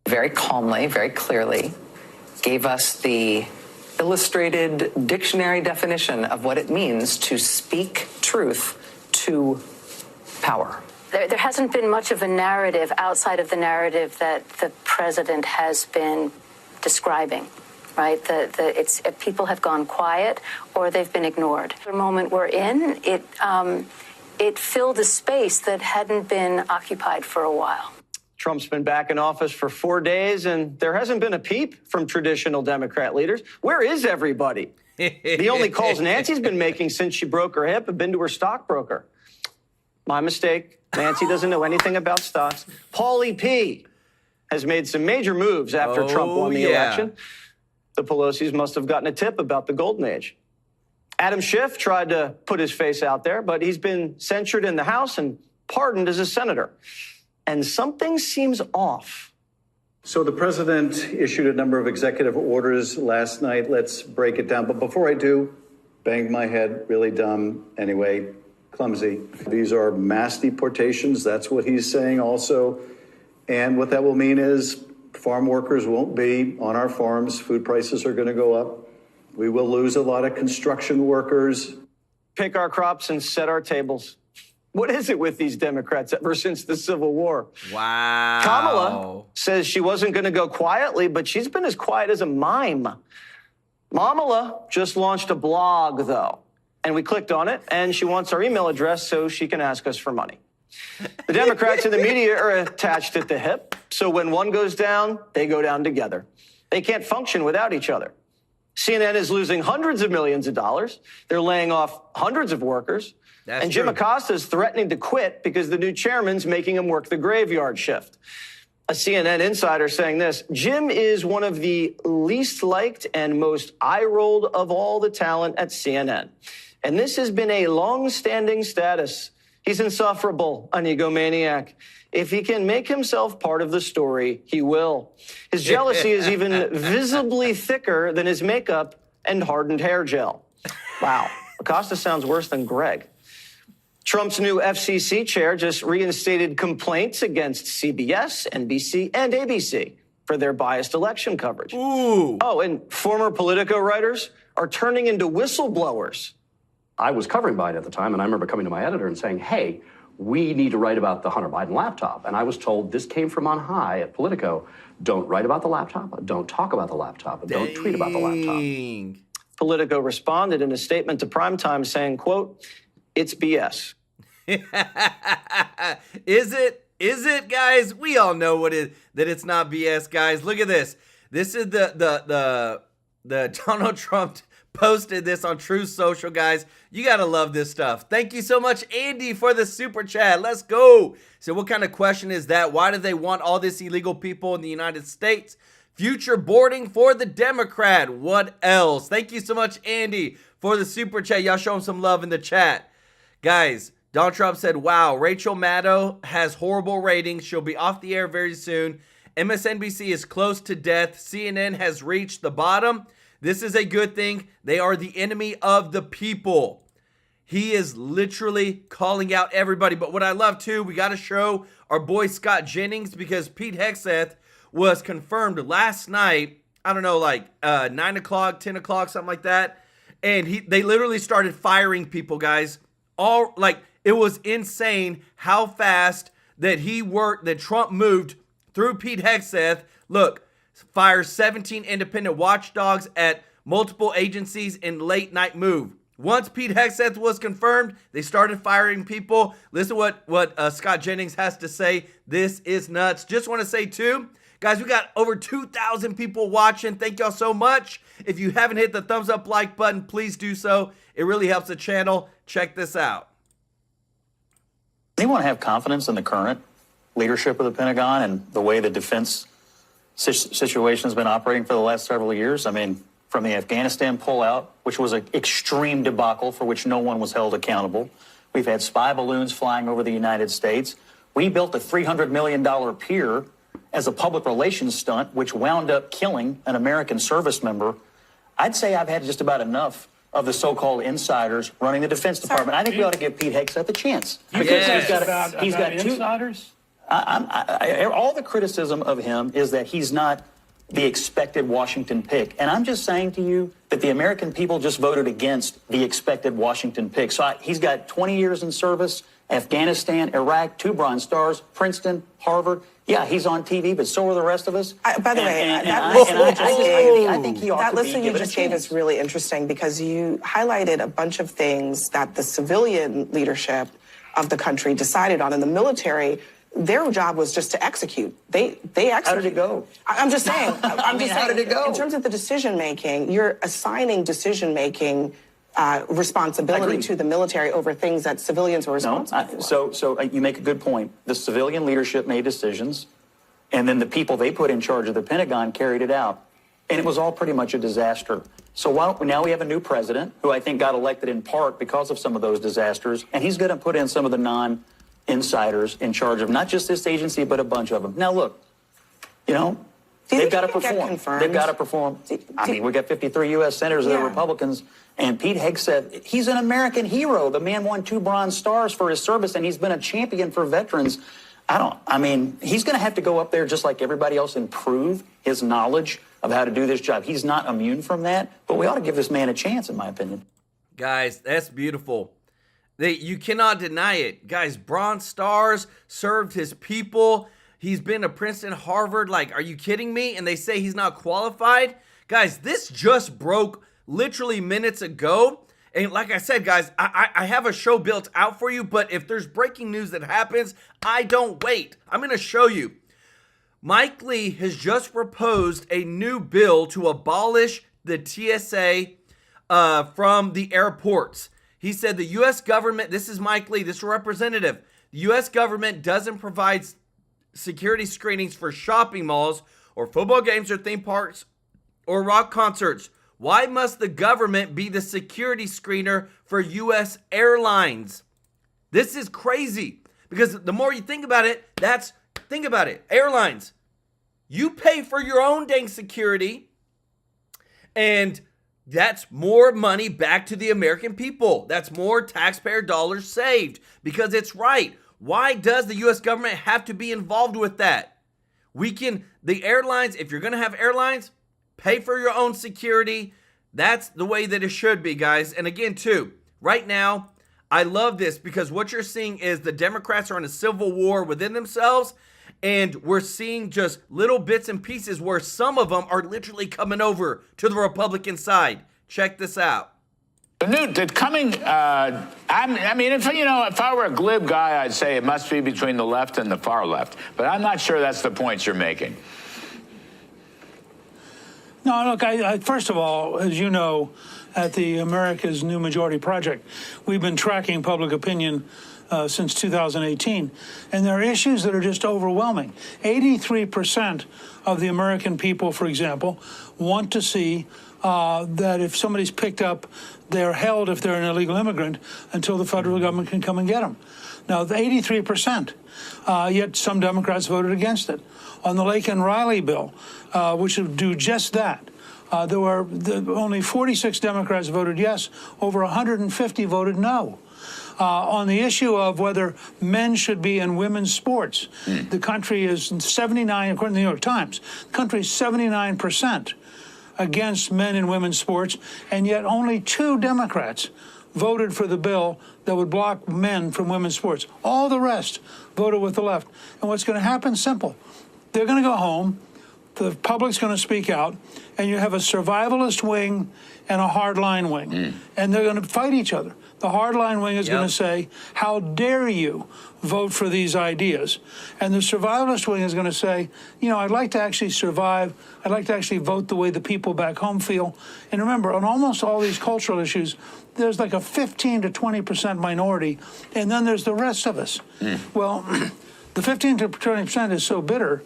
Speaker 15: Very calmly, very clearly, gave us the illustrated dictionary definition of what it means to speak truth to power.
Speaker 16: There hasn't been much of a narrative outside of the narrative that the president has been describing, right? People have gone quiet or they've been ignored. The moment we're in, it filled a space that hadn't been occupied for a while.
Speaker 12: Trump's been back in office for 4 days, and there hasn't been a peep from traditional Democrat leaders. Where is everybody? The only calls Nancy's been making since she broke her hip have been to her stockbroker. My mistake. Nancy doesn't know anything about stocks. Paulie P. has made some major moves after Trump won the election. The Pelosi's must have gotten a tip about the golden age. Adam Schiff tried to put his face out there, but he's been censured in the House and pardoned as a senator. And something seems off.
Speaker 17: So the president issued a number of executive orders last night. Let's break it down. But before I do, banged my head, really dumb. Anyway, clumsy. These are mass deportations. That's what he's saying also. And what that will mean is farm workers won't be on our farms. Food prices are going to go up. We will lose a lot of construction workers.
Speaker 12: Pick our crops and set our tables. What is it with these Democrats ever since the Civil War?
Speaker 1: Wow.
Speaker 12: Kamala says she wasn't going to go quietly, but she's been as quiet as a mime. Kamala just launched a blog, though, and we clicked on it, and she wants our email address so she can ask us for money. The Democrats and the media are attached at the hip, so when one goes down, they go down together. They can't function without each other. CNN is losing hundreds of millions of dollars. They're laying off hundreds of workers. And Jim Acosta is threatening to quit because the new chairman's making him work the graveyard shift. A CNN insider saying this: Jim is one of the least liked and most eye-rolled of all the talent at CNN. And this has been a long-standing status. He's insufferable, an egomaniac. If he can make himself part of the story, he will. His jealousy is even visibly thicker than his makeup and hardened hair gel. Wow, Acosta sounds worse than Greg. Trump's new FCC chair just reinstated complaints against CBS, NBC, and ABC for their biased election coverage.
Speaker 1: Ooh.
Speaker 12: Oh, and former Politico writers are turning into whistleblowers.
Speaker 18: I was covering Biden at the time, and I remember coming to my editor and saying, hey, we need to write about the Hunter Biden laptop. And I was told this came from on high at Politico. Don't write about the laptop. Don't talk about the laptop. Don't tweet about the laptop.
Speaker 12: Politico responded in a statement to Primetime saying, quote, "It's BS."
Speaker 1: Is it, guys? We all know that it's not BS, guys. Look at this. This is the Donald Trump posted this on Truth Social, guys. You gotta love this stuff. Thank you so much, Andy, for the super chat. Let's go. So what kind of question is that? Why do they want all this illegal people in the United States? Future boarding for the Democrat. What else? Thank you so much, Andy, for the super chat. Y'all show him some love in the chat. Guys, Donald Trump said, wow, Rachel Maddow has horrible ratings. She'll be off the air very soon. MSNBC is close to death. CNN has reached the bottom. This is a good thing. They are the enemy of the people. He is literally calling out everybody. But what I love too, we got to show our boy Scott Jennings, because Pete Hegseth was confirmed last night. I don't know, like 9 o'clock, 10 o'clock, something like that. And they literally started firing people, guys. It was insane how fast that Trump moved through Pete Hegseth. Look, fires 17 independent watchdogs at multiple agencies in late night move. Once Pete Hegseth was confirmed, they started firing people. Listen to what Scott Jennings has to say. This is nuts. Just want to say too, guys, we got over 2,000 people watching. Thank y'all so much. If you haven't hit the thumbs up like button, please do so. It really helps the channel. Check this out.
Speaker 19: Anyone have confidence in the current leadership of the Pentagon and the way the defense situation has been operating for the last several years? I mean, from the Afghanistan pullout, which was an extreme debacle for which no one was held accountable. We've had spy balloons flying over the United States. We built a $300 million pier as a public relations stunt, which wound up killing an American service member. I'd say I've had just about enough of the so-called insiders running the Defense Department. I think we ought to give Pete Hegseth a chance.
Speaker 20: He's got two insiders.
Speaker 19: all the criticism of him is that he's not the expected Washington pick. And I'm just saying to you that the American people just voted against the expected Washington pick. So he's got 20 years in service, Afghanistan, Iraq, 2 Bronze Stars, Princeton, Harvard. Yeah, he's on TV, but so are the rest of us.
Speaker 20: By the way,
Speaker 19: I think he ought
Speaker 20: that
Speaker 19: to
Speaker 20: list
Speaker 19: be
Speaker 20: you
Speaker 19: given
Speaker 20: just
Speaker 19: a
Speaker 20: gave
Speaker 19: chance.
Speaker 20: is really interesting because you highlighted a bunch of things that the civilian leadership of the country decided on. In the military, their job was just to execute. They execute.
Speaker 19: How did it go?
Speaker 20: I'm just saying. I'm just saying.
Speaker 19: How did it go?
Speaker 20: In terms of the decision making, you're assigning decision making responsibility to the military over things that civilians were responsible for.
Speaker 19: So you make a good point. The civilian leadership made decisions, and then the people they put in charge of the Pentagon carried it out. And it was all pretty much a disaster. So now we have a new president who I think got elected in part because of some of those disasters, and he's going to put in some of the non-insiders in charge of not just this agency, but a bunch of them. Now, look, they've got to perform. They've got to perform. I mean, we've got 53 U.S. senators that are Republicans, and Pete Hegseth, he's an American hero. The man won 2 Bronze Stars for his service, and he's been a champion for veterans. He's going to have to go up there just like everybody else and prove his knowledge of how to do this job. He's not immune from that, but we ought to give this man a chance, in my opinion.
Speaker 1: Guys, that's beautiful. You cannot deny it. Guys, Bronze Stars, served his people. He's been to Princeton, Harvard. Like, are you kidding me? And they say he's not qualified? Guys, this just broke literally minutes ago. And like I said, guys, I have a show built out for you, but if there's breaking news that happens, I don't wait. I'm going to show you. Mike Lee has just proposed a new bill to abolish the TSA from the airports. He said the U.S. government, this is Mike Lee, this is a representative, the U.S. government doesn't provide security screenings for shopping malls or football games or theme parks or rock concerts. Why must the government be the security screener for U.S. airlines? This is crazy because the more you think about it, think about it. Airlines, you pay for your own dang security, and that's more money back to the American people. That's more taxpayer dollars saved because it's right. Why does the U.S. government have to be involved with that? The airlines, if you're going to have airlines, pay for your own security. That's the way that it should be, guys. And again, too, right now, I love this because what you're seeing is the Democrats are in a civil war within themselves, and we're seeing just little bits and pieces where some of them are literally coming over to the Republican side. Check this out.
Speaker 21: Newt, if I were a glib guy, I'd say it must be between the left and the far left. But I'm not sure that's the point you're making.
Speaker 22: No, look, first of all, as you know, at the America's New Majority Project, we've been tracking public opinion since 2018. And there are issues that are just overwhelming. 83% of the American people, for example, want to see that if somebody's picked up, they're held if they're an illegal immigrant until the federal government can come and get them. Now, the 83%, yet some Democrats voted against it. On the Lake and Riley bill, which would do just that, there were only 46 Democrats voted yes, over 150 voted no. On the issue of whether men should be in women's sports, the country is 79, according to the New York Times, the country is 79% against men in women's sports, and yet only 2 Democrats voted for the bill that would block men from women's sports. All the rest voted with the left. And what's going to happen? Simple. They're going to go home, the public's going to speak out, and you have a survivalist wing and a hardline wing. And they're going to fight each other. The hardline wing is going to say, how dare you vote for these ideas? And the survivalist wing is going to say, I'd like to actually survive. I'd like to actually vote the way the people back home feel. And remember, on almost all these cultural issues, there's like a 15 to 20% minority, and then there's the rest of us. Well, the 15 to 20% is so bitter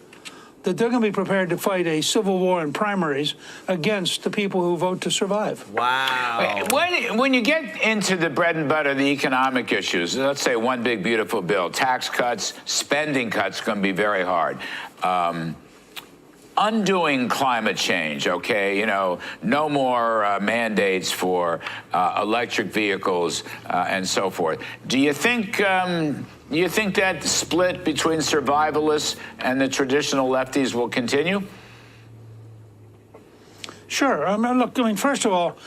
Speaker 22: that they're going to be prepared to fight a civil war in primaries against the people who vote to survive.
Speaker 21: Wow. When you get into the bread and butter, the economic issues, let's say one big, beautiful bill, tax cuts, spending cuts, going to be very hard. undoing climate change, okay? You know, no more mandates for electric vehicles and so forth. Do you think that split between survivalists and the traditional lefties will continue?
Speaker 22: Sure. Look, first of all,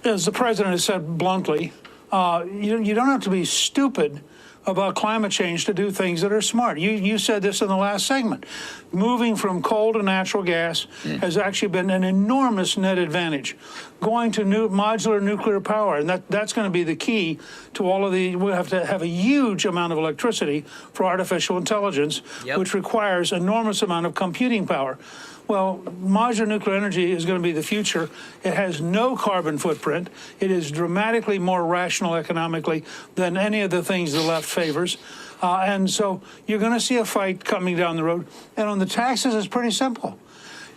Speaker 22: as the president has said bluntly, you don't have to be stupid about climate change to do things that are smart. You said this in the last segment. Moving from coal to natural gas has actually been an enormous net advantage. Going to modular nuclear power, and that's going to be the key to all of the, we have to have a huge amount of electricity for artificial intelligence, which requires enormous amount of computing power. Well, modular nuclear energy is going to be the future. It has no carbon footprint. It is dramatically more rational economically than any of the things the left favors. And so you're going to see a fight coming down the road. And on the taxes, it's pretty simple.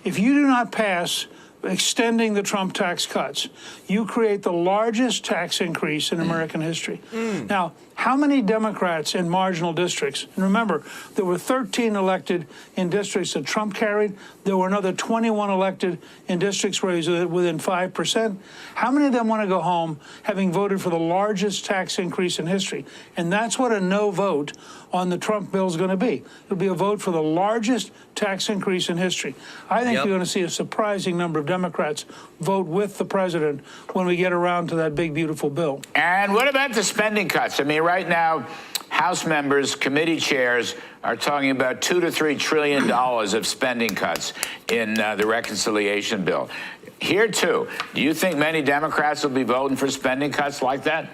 Speaker 22: If you do not pass extending the Trump tax cuts, you create the largest tax increase in American history. Now, how many Democrats in marginal districts? And remember, there were 13 elected in districts that Trump carried. There were another 21 elected in districts where he was within 5%. How many of them want to go home having voted for the largest tax increase in history? And that's what a no vote on the Trump bill is going to be. It'll be a vote for the largest tax increase in history. I think you're going to see a surprising number of Democrats vote with the president when we get around to that big, beautiful bill.
Speaker 21: And what about the spending cuts? I mean, right now, House members, committee chairs are talking about $2 to $3 trillion of spending cuts in the reconciliation bill. Here, too, do you think many Democrats will be voting for spending cuts like that?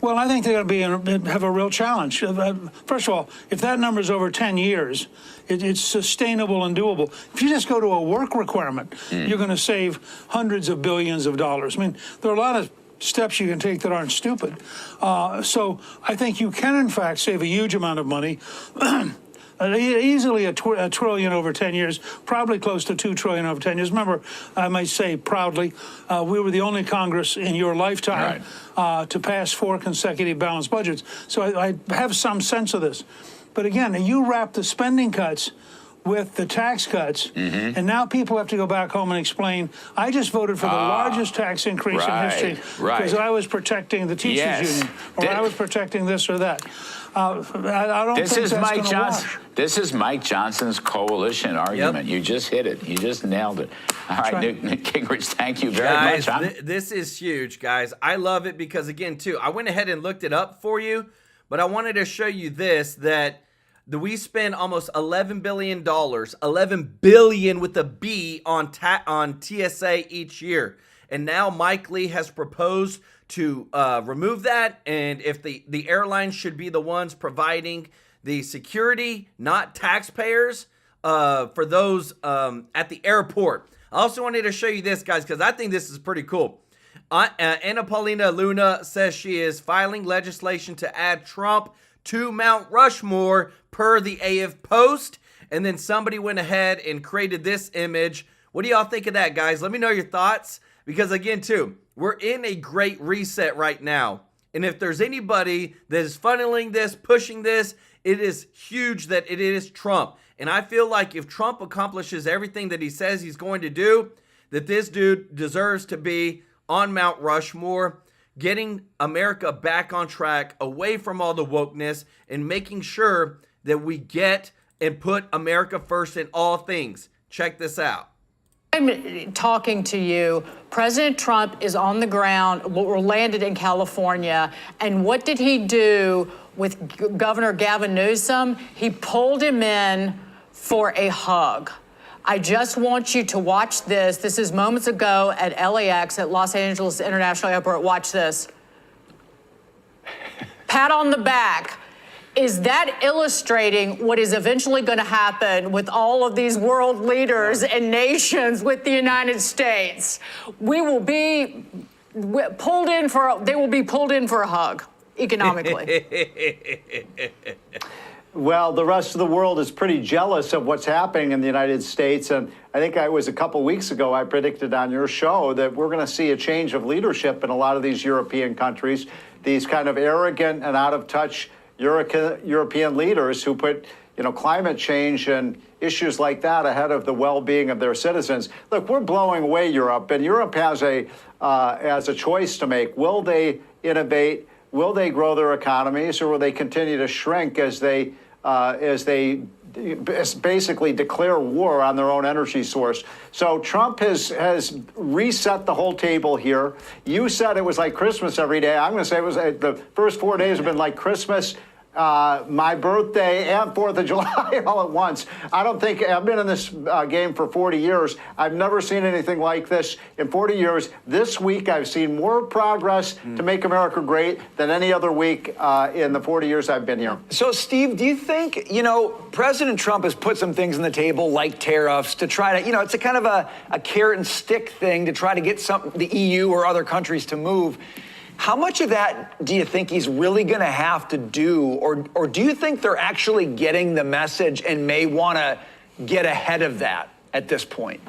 Speaker 22: Well, I think they're going to have a real challenge. First of all, if that number is over 10 years, it's sustainable and doable. If you just go to a work requirement, you're going to save hundreds of billions of dollars. I mean, there are a lot of steps you can take that aren't stupid. So I think you can, in fact, save a huge amount of money. Easily a trillion over 10 years, probably close to $2 trillion over 10 years. Remember, I might say proudly, we were the only Congress in your lifetime to pass 4 consecutive balanced budgets. So I have some sense of this. But again, you wrap the spending cuts with the tax cuts, and now people have to go back home and explain, I just voted for the largest tax increase in history because I was protecting the teachers union, or I was protecting this or that. I don't think that's going to wash.
Speaker 21: This is Mike Johnson's coalition argument. You just hit it. You just nailed it. All right, Nick Gingrich, thank you very much.
Speaker 1: This is huge, guys. I love it because, again, too, I went ahead and looked it up for you, but I wanted to show you this, that we spend almost $11 billion, $11 billion with a B on TSA each year. And now Mike Lee has proposed to remove that, and if the airlines should be the ones providing the security, not taxpayers, for those at the airport. I also wanted to show you this, guys, because I think this is pretty cool. Anna Paulina Luna says she is filing legislation to add Trump to Mount Rushmore per the AF Post, and then somebody went ahead and created this image. What do y'all think of that, guys? Let me know your thoughts, because again, too, we're in a great reset right now. And if there's anybody that is funneling this, pushing this, it is huge that it is Trump. And I feel like if Trump accomplishes everything that he says he's going to do, that this dude deserves to be on Mount Rushmore, getting America back on track, away from all the wokeness, and making sure that we get and put America first in all things. Check this out.
Speaker 3: I'm talking to you. President Trump is on the ground, or landed in California. And what did he do with Governor Gavin Newsom? He pulled him in for a hug. I just want you to watch this. This is moments ago at LAX, at Los Angeles International Airport. Watch this. Pat on the back. Is that illustrating what is eventually going to happen with all of these world leaders and nations with the United States? We will be pulled in for, they will be pulled in for a hug economically.
Speaker 17: Well, the rest of the world is pretty jealous of what's happening in the United States. And I think it was a couple weeks ago I predicted on your show that we're going to see a change of leadership in a lot of these European countries, these kind of arrogant and out of touch European leaders who put climate change and issues like that ahead of the well-being of their citizens. Look, we're blowing away Europe, and Europe has a choice to make. Will they innovate? Will they grow their economies, or will they continue to shrink as they basically declare war on their own energy source? So Trump has reset the whole table here. You said it was like Christmas every day. I'm going to say it was the first 4 days have been like Christmas, my birthday, and 4th of July all at once. I don't think I've been in this game for 40 years. I've never seen anything like this in 40 years. This week, I've seen more progress to make America great than any other week in the 40 years I've been here.
Speaker 2: So, Steve, do you think, President Trump has put some things on the table like tariffs to try to, it's a kind of a carrot and stick thing to try to get the EU or other countries to move. How much of that do you think he's really going to have to do? Or do you think they're actually getting the message and may want to get ahead of that at this point?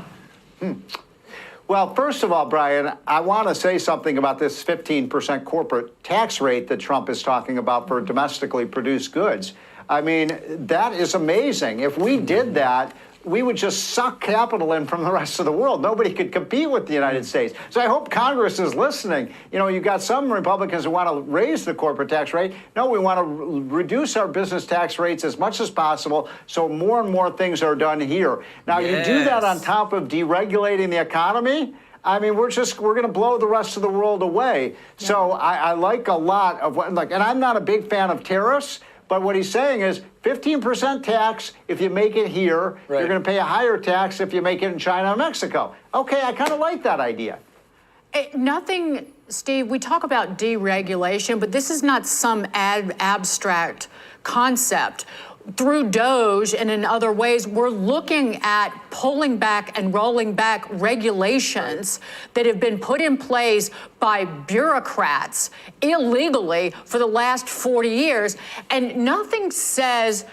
Speaker 17: Well, first of all, Brian, I want to say something about this 15% corporate tax rate that Trump is talking about for domestically produced goods. I mean, that is amazing. If we did that, we would just suck capital in from the rest of the world. Nobody could compete with the United States. So I hope Congress is listening. You've got some Republicans who want to raise the corporate tax rate. No, we want to reduce our business tax rates as much as possible so more and more things are done here. Now, You do that on top of deregulating the economy. I mean, we're going to blow the rest of the world away. Yeah. So I like a lot of and I'm not a big fan of tariffs. But what he's saying is 15% tax if you make it here. Right. You're going to pay a higher tax if you make it in China or Mexico. Okay, I kind of like that idea.
Speaker 3: Nothing, Steve, we talk about deregulation, but this is not some abstract concept. Through DOGE and in other ways, we're looking at pulling back and rolling back regulations that have been put in place by bureaucrats illegally for the last 40 years. And nothing says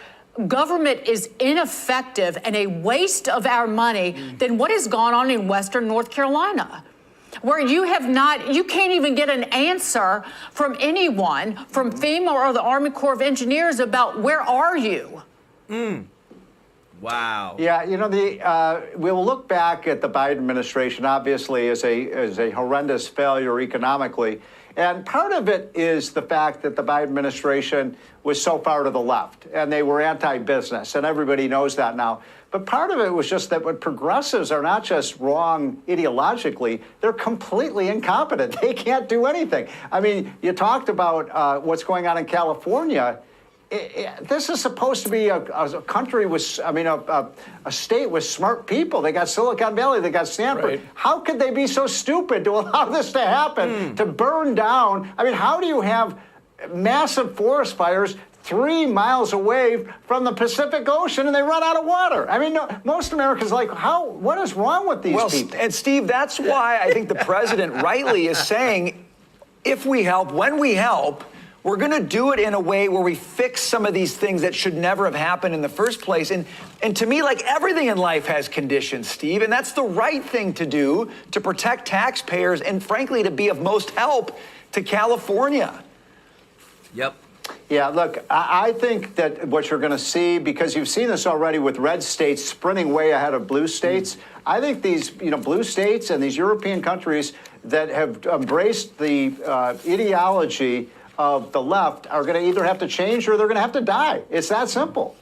Speaker 3: government is ineffective and a waste of our money than what has gone on in Western North Carolina, where you can't even get an answer from anyone, from FEMA or the Army Corps of Engineers about where are you?
Speaker 1: Wow.
Speaker 17: Yeah, we'll look back at the Biden administration, obviously, as a horrendous failure economically. And part of it is the fact that the Biden administration was so far to the left, and they were anti-business, and everybody knows that now. But part of it was just that what progressives are not just wrong ideologically, they're completely incompetent. They can't do anything. I mean, you talked about what's going on in California. This is supposed to be a country with, a state with smart people. They got Silicon Valley, they got Stanford. Right. How could they be so stupid to allow this to happen, to burn down? I mean, how do you have massive forest fires 3 miles away from the Pacific Ocean and they run out of water? I mean, most Americans are like, what is wrong with these people?
Speaker 2: And Steve, that's why I think the president rightly is saying, if we help, when we help, we're going to do it in a way where we fix some of these things that should never have happened in the first place. And to me, like everything in life has conditions, Steve, and that's the right thing to do to protect taxpayers and, frankly, to be of most help to California.
Speaker 1: Yep.
Speaker 17: Yeah, look, I think that what you're going to see, because you've seen this already with red states sprinting way ahead of blue states, I think these blue states and these European countries that have embraced the ideology of the left are going to either have to change or they're going to have to die. It's that simple.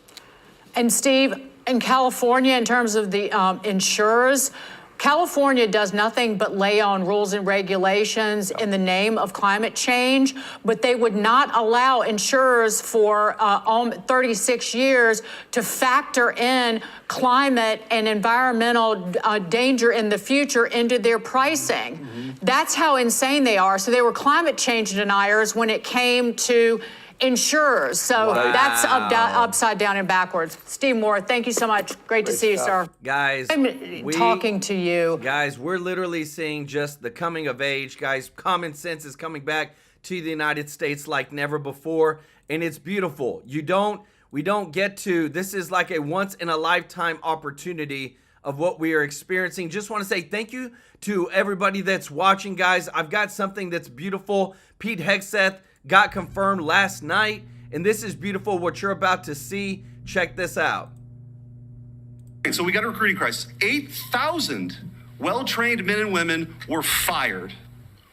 Speaker 3: And Steve, in California, in terms of the insurers, California does nothing but lay on rules and regulations in the name of climate change, but they would not allow insurers for 36 years to factor in climate and environmental danger in the future into their pricing. That's how insane they are. So they were climate change deniers when it came to insurers. So that's upside down and backwards. Steve Moore, thank you so much. Great to see you, sir.
Speaker 1: Guys,
Speaker 3: I'm talking to you.
Speaker 1: Guys, we're literally seeing just the coming of age. Guys, common sense is coming back to the United States like never before, and it's beautiful. We don't get to, this is like a once in a lifetime opportunity of what we are experiencing. Just want to say thank you to everybody that's watching, guys. I've got something that's beautiful. Pete Hegseth got confirmed last night, and this is beautiful what you're about to see. Check this out.
Speaker 4: So we got a recruiting crisis. 8,000 well-trained men and women were fired.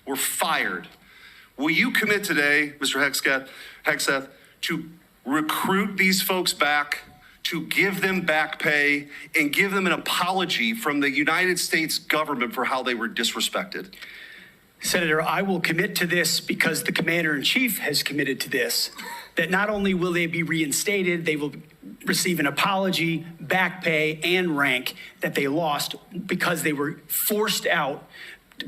Speaker 4: Will you commit today, Mr. Hegseth, to recruit these folks back, to give them back pay, and give them an apology from the United States government for how they were disrespected?
Speaker 7: Senator, I will commit to this because the commander-in-chief has committed to this, that not only will they be reinstated, they will receive an apology, back pay, and rank that they lost because they were forced out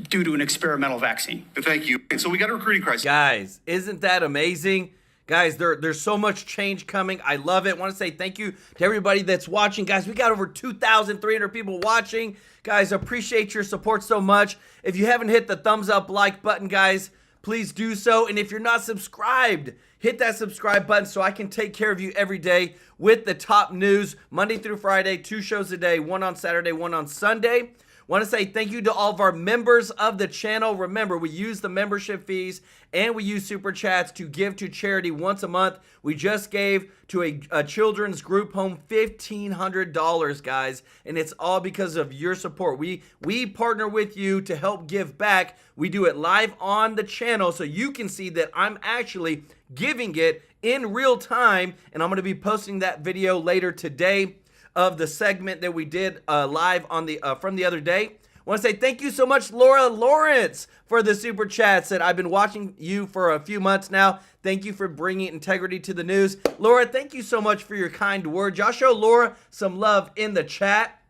Speaker 7: due to an experimental vaccine.
Speaker 4: Thank you. So we got a recruiting crisis.
Speaker 1: Guys, isn't that amazing? Guys, there's so much change coming. I love it. I want to say thank you to everybody that's watching. Guys, we got over 2,300 people watching. Guys, appreciate your support so much. If you haven't hit the thumbs up like button, guys, please do so. And if you're not subscribed, hit that subscribe button so I can take care of you every day with the top news, Monday through Friday, 2 shows a day, 1 on Saturday, 1 on Sunday. Want to say thank you to all of our members of the channel. Remember, we use the membership fees and we use super chats to give to charity once a month. We just gave to a children's group home $1,500, guys, and it's all because of your support. We partner with you to help give back. We do it live on the channel so you can see that I'm actually giving it in real time, and I'm going to be posting that video later today of the segment that we did live on the from the other day. I want to say thank you so much, Laura Lawrence, for the super chat. Said, I've been watching you for a few months now. Thank you for bringing integrity to the news. Laura, thank you so much for your kind words. Y'all show Laura some love in the chat.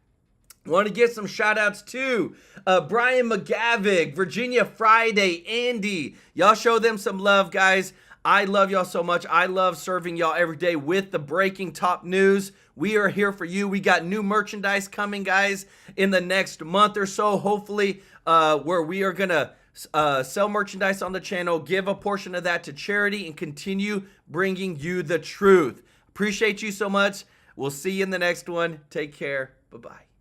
Speaker 1: Want to give some shout outs to Brian McGavick, Virginia Friday, Andy. Y'all show them some love, guys. I love y'all so much. I love serving y'all every day with the breaking top news. We are here for you. We got new merchandise coming, guys, in the next month or so, hopefully, where we are going to sell merchandise on the channel, give a portion of that to charity, and continue bringing you the truth. Appreciate you so much. We'll see you in the next one. Take care. Bye-bye.